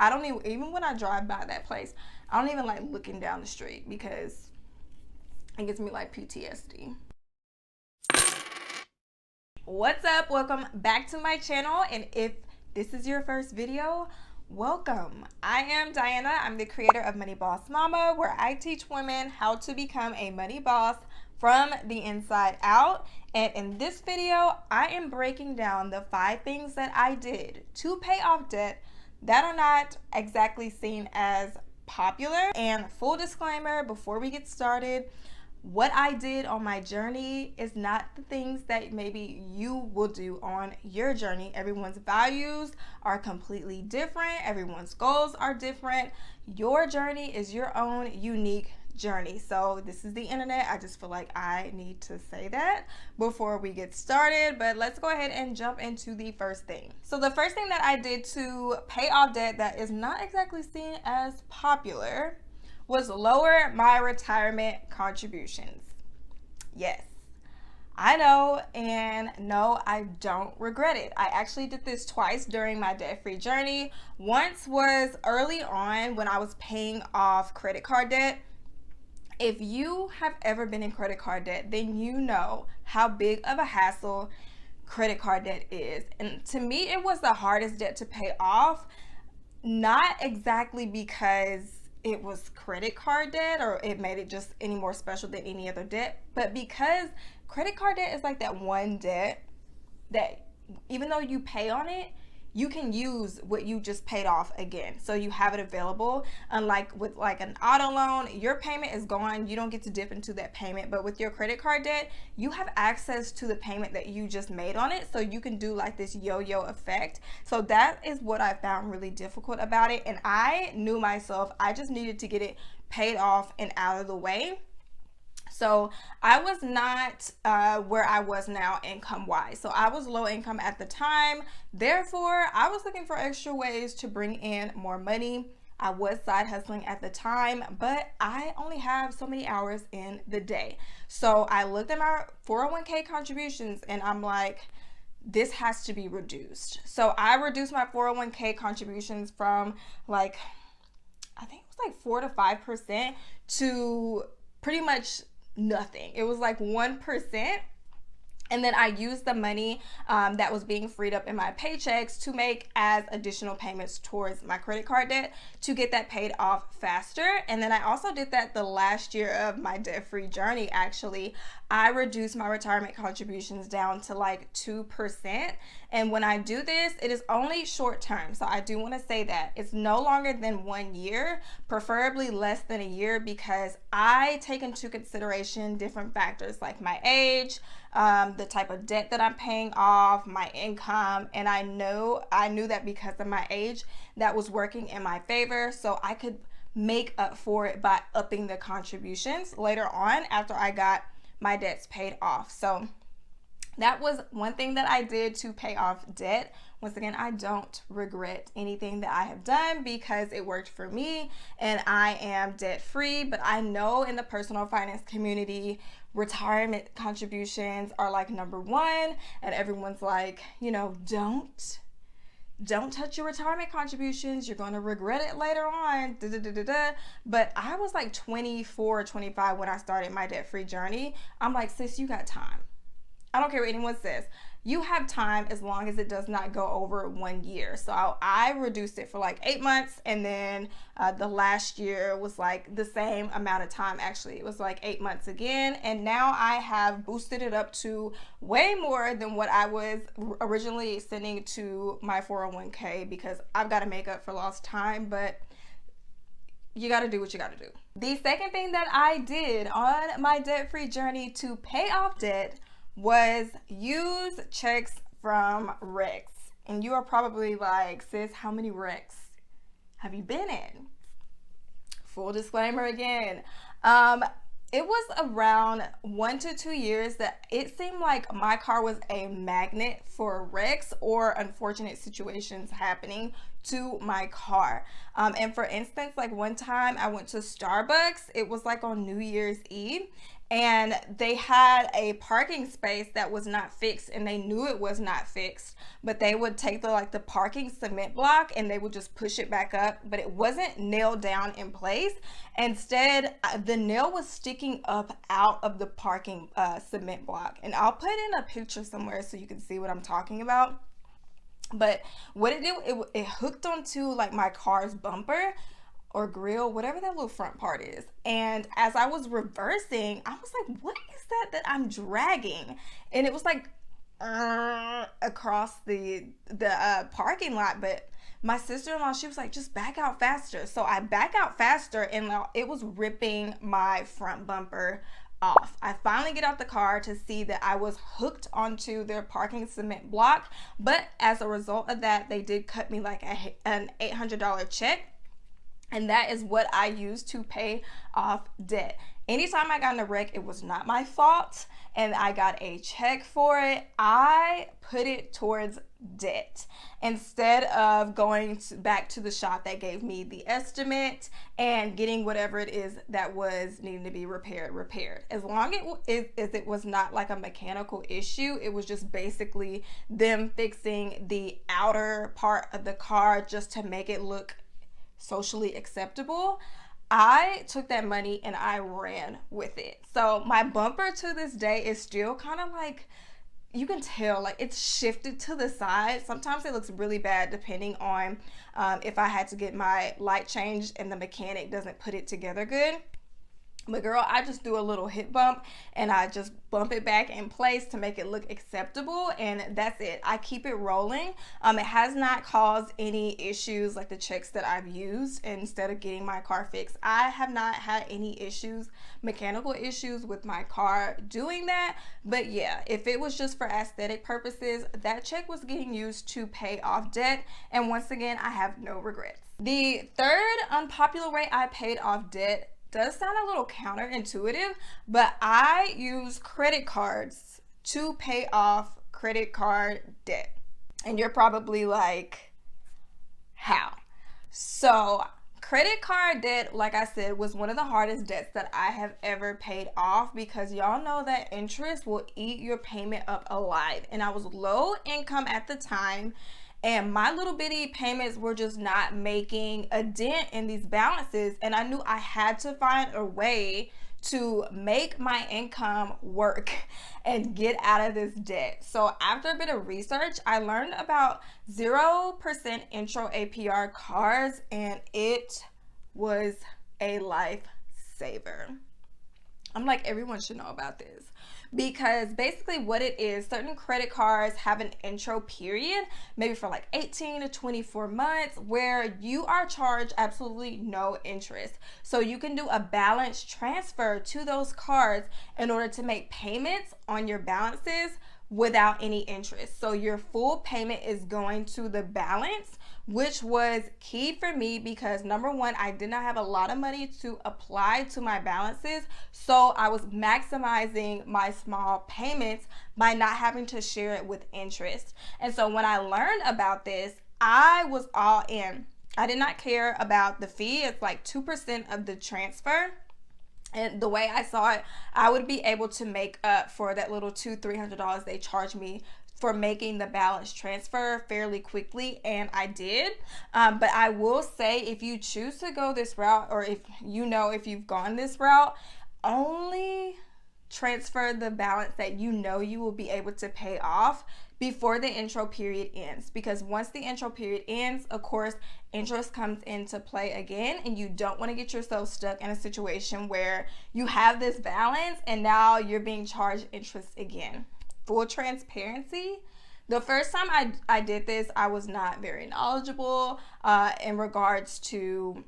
I don't even when I drive by that place, I don't even like looking down the street because it gives me like PTSD. What's up? Welcome back to my channel, and if this is your first video, welcome. I am Diana. I'm the creator of Money Boss Mama, where I teach women how to become a money boss from the inside out. And in this video, I am breaking down the 5 things that I did to pay off debt that are not exactly seen as popular. And full disclaimer before we get started, what I did on my journey is not the things that maybe you will do on your journey. Everyone's values are completely different. Everyone's goals are different. Your journey is your own unique journey. So this is the internet. I just feel like I need to say that before we get started. But let's go ahead and jump into the first thing. So the first thing that I did to pay off debt that is not exactly seen as popular was lower my retirement contributions. Yes, I know, and no, I don't regret it. I actually did this twice during my debt-free journey. Once was early on when I was paying off credit card debt. If you have ever been in credit card debt, then you know how big of a hassle credit card debt is. And to me, it was the hardest debt to pay off, not exactly because it was credit card debt or it made it just any more special than any other debt, but because credit card debt is like that one debt that even though you pay on it, you can use what you just paid off again. So you have it available. Unlike with like an auto loan, your payment is gone. You don't get to dip into that payment. But with your credit card debt, you have access to the payment that you just made on it. So you can do like this yo-yo effect. So that is what I found really difficult about it. And I knew myself, I just needed to get it paid off and out of the way. So I was not where I was now income wise. So I was low income at the time. Therefore, I was looking for extra ways to bring in more money. I was side hustling at the time, but I only have so many hours in the day. So I looked at my 401k contributions and I'm like, this has to be reduced. So I reduced my 401k contributions from like, I think it was like 4 to 5% to pretty much nothing. It was like 1%. And then I used the money that was being freed up in my paychecks to make as additional payments towards my credit card debt to get that paid off faster. And then I also did that the last year of my debt-free journey. Actually, I reduced my retirement contributions down to like 2%. And when I do this, it is only short term. So I do want to say that it's no longer than 1 year, preferably less than a year, because I take into consideration different factors like my age, the type of debt that I'm paying off, my income, and I knew that because of my age, that was working in my favor, so I could make up for it by upping the contributions later on after I got my debts paid off. So that was one thing that I did to pay off debt. Once again, I don't regret anything that I have done because it worked for me and I am debt free. But I know in the personal finance community, retirement contributions are like number one, and everyone's like, you know, don't touch your retirement contributions. You're going to regret it later on. Da, da, da, da, da. But I was like 24, 25 when I started my debt free journey. I'm like, sis, you got time. I don't care what anyone says. You have time as long as it does not go over 1 year. So I reduced it for like 8 months, and then the last year was like the same amount of time. Actually, it was like 8 months again, and now I have boosted it up to way more than what I was originally sending to my 401k because I've got to make up for lost time, but you got to do what you got to do. The second thing that I did on my debt-free journey to pay off debt was use checks from Rex. And you are probably like, sis, how many Rex have you been in? Full disclaimer again. It was around 1 to 2 years that it seemed like my car was a magnet for wrecks or unfortunate situations happening to my car. And for instance, like one time I went to Starbucks. It was like on New Year's Eve, and they had a parking space that was not fixed, and they knew it was not fixed, but they would take the parking cement block and they would just push it back up, but it wasn't nailed down in place. Instead, the nail was sticking up out of the parking cement block, and I'll put in a picture somewhere so you can see what I'm talking about. But what it did, it hooked onto like my car's bumper or grill, whatever that little front part is. And as I was reversing, I was like, what is that I'm dragging? And it was like across the parking lot. But my sister-in-law, she was like, just back out faster. So I back out faster, and it was ripping my front bumper off. I finally get out the car to see that I was hooked onto their parking cement block. But as a result of that, they did cut me like an $800 check. And that is what I used to pay off debt. Anytime I got in a wreck, it was not my fault, and I got a check for it, I put it towards debt instead of going back to the shop that gave me the estimate and getting whatever it is that was needing to be repaired. As long as it was not like a mechanical issue, it was just basically them fixing the outer part of the car just to make it look socially acceptable. I took that money and I ran with it. So my bumper to this day is still kind of like, you can tell like it's shifted to the side. Sometimes it looks really bad depending on if I had to get my light changed and the mechanic doesn't put it together good. But girl, I just do a little hip bump and I just bump it back in place to make it look acceptable, and that's it. I keep it rolling. It has not caused any issues like the checks that I've used instead of getting my car fixed. I have not had any issues, mechanical issues with my car doing that. But yeah, if it was just for aesthetic purposes, that check was getting used to pay off debt. And once again, I have no regrets. The third unpopular way I paid off debt does sound a little counterintuitive, but I use credit cards to pay off credit card debt. And you're probably like, how? So credit card debt, like I said, was one of the hardest debts that I have ever paid off, because y'all know that interest will eat your payment up alive. And I was low income at the time, and my little bitty payments were just not making a dent in these balances. And I knew I had to find a way to make my income work and get out of this debt. So after a bit of research, I learned about 0% intro APR cards, and it was a lifesaver. I'm like, everyone should know about this, because basically what it is, certain credit cards have an intro period, maybe for like 18 to 24 months, where you are charged absolutely no interest. So you can do a balance transfer to those cards in order to make payments on your balances without any interest. So your full payment is going to the balance, which was key for me because number one, I did not have a lot of money to apply to my balances. So I was maximizing my small payments by not having to share it with interest. And so when I learned about this, I was all in. I did not care about the fee. It's like 2% of the transfer. And the way I saw it, I would be able to make up for that little $200-300 they charged me for making the balance transfer fairly quickly, and I did. But I will say, if you choose to go this route, or if you've gone this route, only transfer the balance that you know you will be able to pay off before the intro period ends, because once the intro period ends, of course, interest comes into play again, and you don't want to get yourself stuck in a situation where you have this balance and now you're being charged interest again. Full transparency, the first time I did this, I was not very knowledgeable in regards to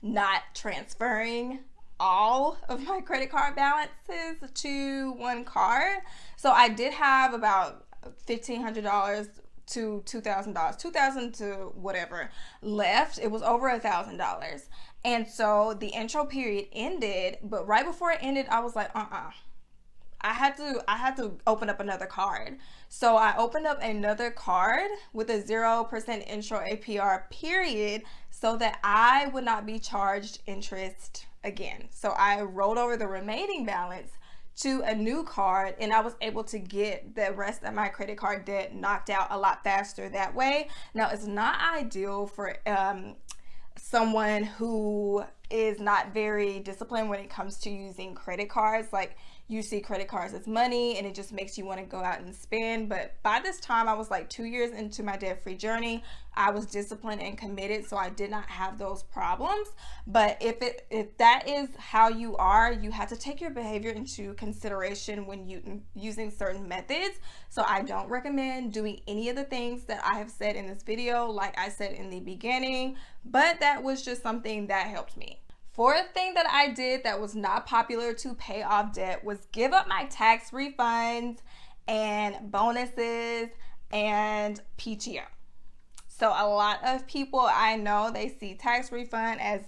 not transferring all of my credit card balances to one card. So I did have about $1,500 to $2,000, $2,000 to whatever left. It was over $1,000. And so the intro period ended, but right before it ended, I was like, I had to open up another card. So I opened up another card with a 0% intro APR period, so that I would not be charged interest again. So I rolled over the remaining balance to a new card, and I was able to get the rest of my credit card debt knocked out a lot faster that way. Now, it's not ideal for someone who is not very disciplined when it comes to using credit cards. Like, you see credit cards as money and it just makes you want to go out and spend. But by this time, I was like 2 years into my debt-free journey. I was disciplined and committed, so I did not have those problems. But if that is how you are, you have to take your behavior into consideration when using certain methods. So I don't recommend doing any of the things that I have said in this video, like I said in the beginning, but that was just something that helped me. Fourth thing that I did that was not popular to pay off debt was give up my tax refunds and bonuses and PTO. So a lot of people I know, they see tax refund as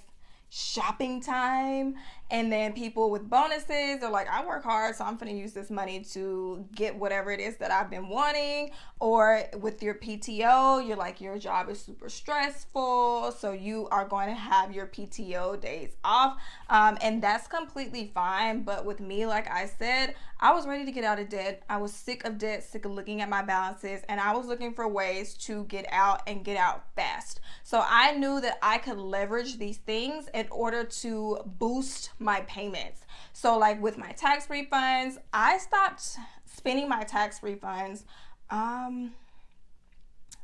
shopping time, and then people with bonuses are like, I work hard, so I'm gonna use this money to get whatever it is that I've been wanting. Or with your PTO, you're like, your job is super stressful, so you are going to have your PTO days off, and that's completely fine. But with me, like I said, I was ready to get out of debt. I was sick of debt, sick of looking at my balances, and I was looking for ways to get out and get out fast. So I knew that I could leverage these things in order to boost my payments. So like with my tax refunds, I stopped spending my tax refunds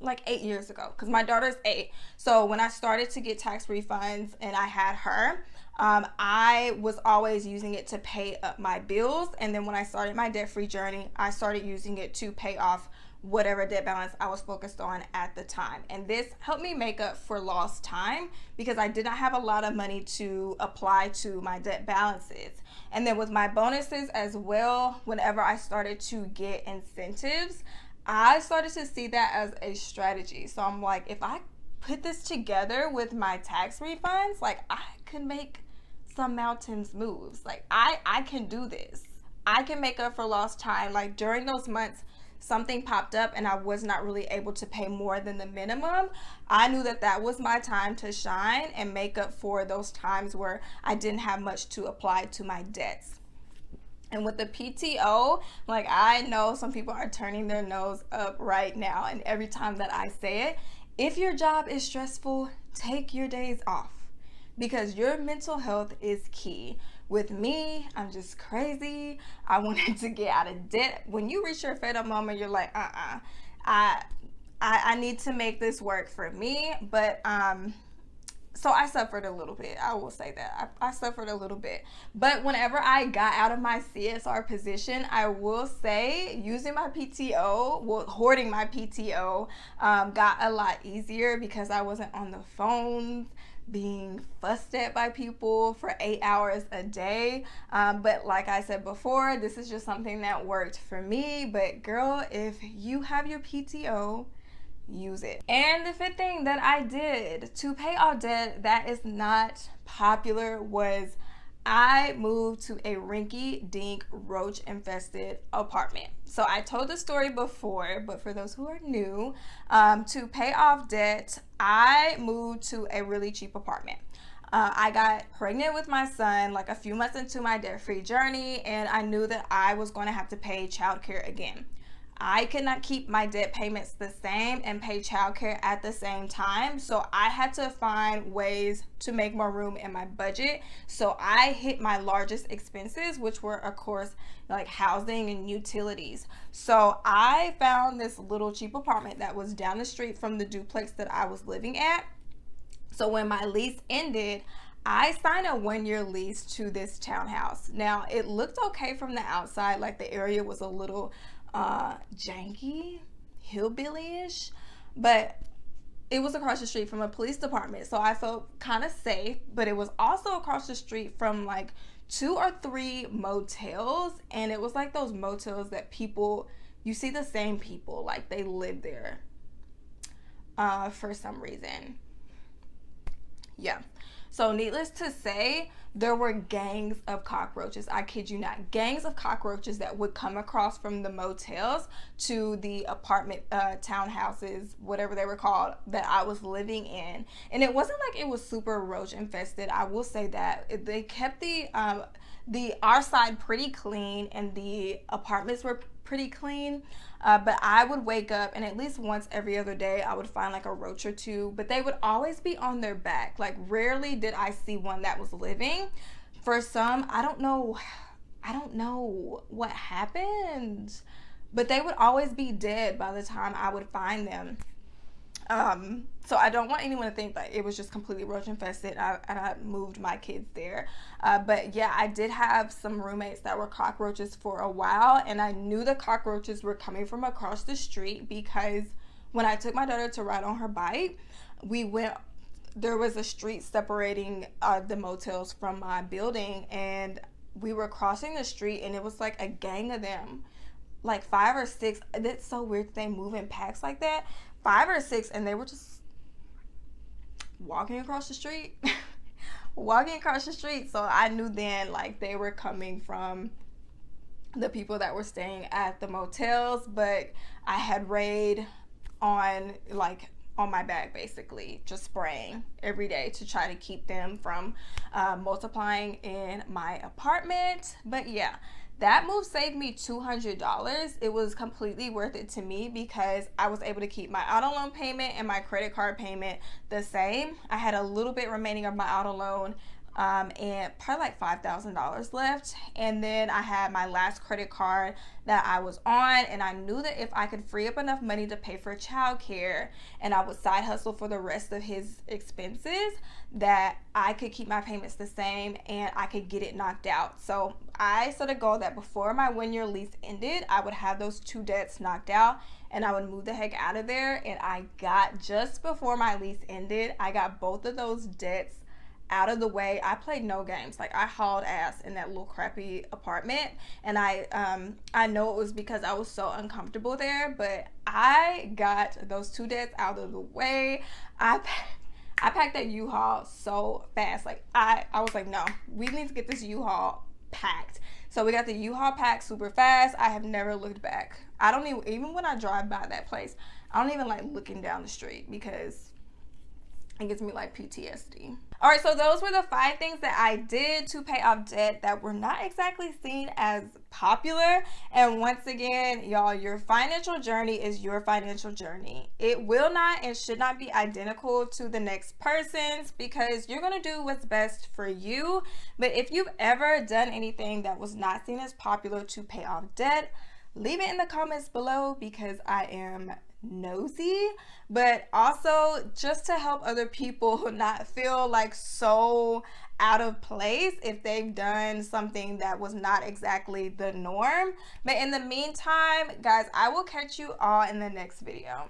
like 8 years ago, because my daughter's 8. So when I started to get tax refunds and I had her, I was always using it to pay up my bills. And then when I started my debt-free journey, I started using it to pay off whatever debt balance I was focused on at the time. And this helped me make up for lost time, because I did not have a lot of money to apply to my debt balances. And then with my bonuses as well, whenever I started to get incentives, I started to see that as a strategy. So I'm like, if I put this together with my tax refunds, like, I could make some mountains moves. Like, I can do this. I can make up for lost time. Like, during those months, something popped up and I was not really able to pay more than the minimum. I knew that that was my time to shine and make up for those times where I didn't have much to apply to my debts. And with the PTO, like, I know some people are turning their nose up right now, and every time that I say it, if your job is stressful, take your days off, because your mental health is key. With me, I'm just crazy. I wanted to get out of debt. When you reach your fed up moment, you're like, I need to make this work for me. But so I suffered a little bit. I will say that I suffered a little bit. But whenever I got out of my CSR position, I will say using my PTO, well, hoarding my PTO, got a lot easier, because I wasn't on the phones being fussed at by people for 8 hours a day. But like I said before, this is just something that worked for me. But girl, if you have your PTO, use it. And the fifth thing that I did to pay off debt that is not popular was I moved to a rinky-dink, roach-infested apartment. So I told the story before, but for those who are new, to pay off debt, I moved to a really cheap apartment. I got pregnant with my son like a few months into my debt-free journey, and I knew that I was going to have to pay childcare again. I could not keep my debt payments the same and pay childcare at the same time. So I had to find ways to make more room in my budget. So I hit my largest expenses, which were, of course, like housing and utilities. So I found this little cheap apartment that was down the street from the duplex that I was living at. So when my lease ended, I signed a 1-year lease to this townhouse. Now, it looked okay from the outside, like the area was a little janky, hillbilly-ish, but it was across the street from a police department, so I felt kind of safe. But it was also across the street from like 2 or 3 motels, and it was like those motels that people, you see the same people, like they live there for some reason. Yeah. So needless to say, there were gangs of cockroaches. I kid you not, gangs of cockroaches that would come across from the motels to the apartment townhouses, whatever they were called, that I was living in. And it wasn't like it was super roach infested. I will say that they kept the our side pretty clean, and the apartments were pretty clean. But I would wake up, and at least once every other day I would find like a roach or two, but they would always be on their back. Like, rarely did I see one that was living. For some, I don't know what happened, but they would always be dead by the time I would find them. So I don't want anyone to think that it was just completely roach infested. I moved my kids there. But yeah, I did have some roommates that were cockroaches for a while, and I knew the cockroaches were coming from across the street because when I took my daughter to ride on her bike, there was a street separating the motels from my building, and we were crossing the street, and it was like a gang of them, like 5 or 6. That's so weird that they move in packs like that. 5 or 6, and they were just walking across the street. So I knew then, like, they were coming from the people that were staying at the motels, but I had Raid on my back, basically just spraying every day to try to keep them from multiplying in my apartment. But yeah, that move saved me $200. It was completely worth it to me because I was able to keep my auto loan payment and my credit card payment the same. I had a little bit remaining of my auto loan, and probably like $5,000 left. And then I had my last credit card that I was on, and I knew that if I could free up enough money to pay for childcare and I would side hustle for the rest of his expenses, that I could keep my payments the same and I could get it knocked out. So I set a goal that before my 1-year lease ended, I would have those 2 debts knocked out and I would move the heck out of there. And I got, just before my lease ended, I got both of those debts out of the way. I played no games. Like, I hauled ass in that little crappy apartment, and I know it was because I was so uncomfortable there, but I got those 2 debts out of the way. I packed that U-Haul so fast. Like, I was like, no, we need to get this U-Haul packed. So we got the U-Haul packed super fast. I have never looked back. I don't even when I drive by that place, I don't even like looking down the street because it gives me like PTSD. All right, so those were the 5 things that I did to pay off debt that were not exactly seen as popular. And once again, y'all, your financial journey is your financial journey. It will not and should not be identical to the next person's, because you're going to do what's best for you. But if you've ever done anything that was not seen as popular to pay off debt, leave it in the comments below, because I am nosy, but also just to help other people not feel like so out of place if they've done something that was not exactly the norm. But in the meantime, guys, I will catch you all in the next video.